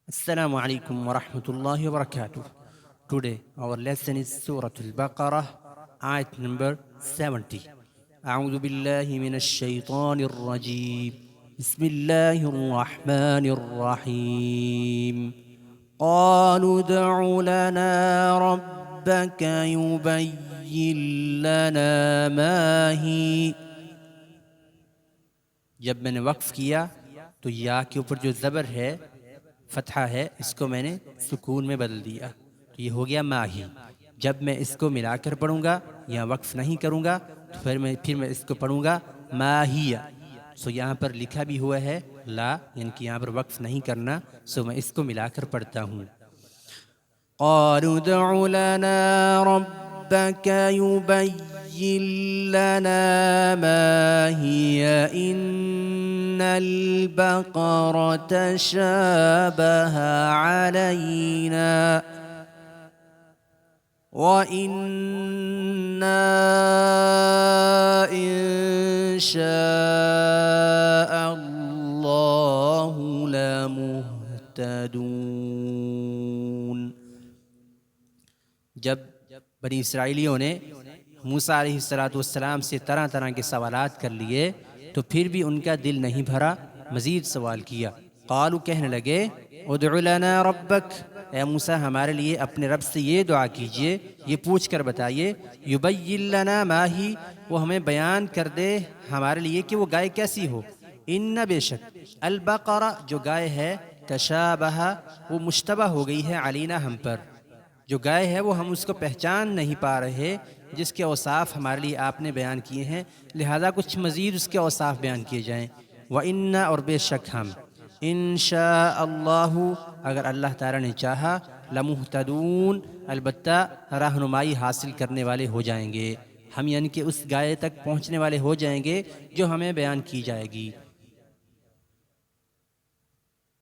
Assalamu alaikum wa rahmatullahi wa barakatuh. Today our lesson is Surah Al-Baqarah, ayat number 70. أعوذ بالله من الشيطان الرجيم. بسم الله الرحمن الرحيم. قالوا ادع لنا ربك يبين لنا ما هي. जब मैंने वक्फ किया तो या के ऊपर जो ज़बर है फतहा है इसको मैंने सुकून में बदल दिया, तो ये हो गया माही। जब मैं इसको मिलाकर पढ़ूंगा या वक्फ नहीं करूंगा तो फिर मैं इसको पढ़ूंगा माहिया। सो यहाँ पर लिखा भी हुआ है ला, यानी कि यहाँ पर वक्फ नहीं करना, सो मैं इसको मिलाकर पढ़ता हूँ। क़ालू उदउ लना रब्बक युबय्यिन लना मा हिया इन्नल बक़रत शाबहा अलैना व इन्ना इंशाअल्लाहु लमुहतदून। जब बनी इसराइलियों ने मूसा अलैहिस्सलाम से तरह तरह के सवालात कर लिए तो फिर भी उनका दिल नहीं भरा, मज़ीद सवाल किया। क़ालू कहने लगे उदउ लना रब्बक, ए मूसा हमारे लिए अपने रब से ये दुआ कीजिए, ये पूछ कर बताइए, युबय्यिन लना मा ही, वो हमें बयान कर दे हमारे लिए कि वो गाय कैसी हो। इन्ना बेशक अल बक़रा जो गाय है, तशाबहा वो मुश्तबा हो गई है, अलीना हम पर। जो गाय है वो हम उसको पहचान नहीं पा रहे, जिसके औसाफ हमारे लिए आपने बयान किए हैं, लिहाजा कुछ मज़ीद उसके औसाफ बयान किए जाएँ। व इन्ना और बेशक हम इंशाअल्लाहु अगर अल्लाह ताला ने चाहा लमुहतदून अलबत्ता रहनुमाई हासिल करने वाले हो जाएंगे हम, यानी कि उस गाय तक पहुँचने वाले हो जाएंगे जो हमें बयान की जाएगी।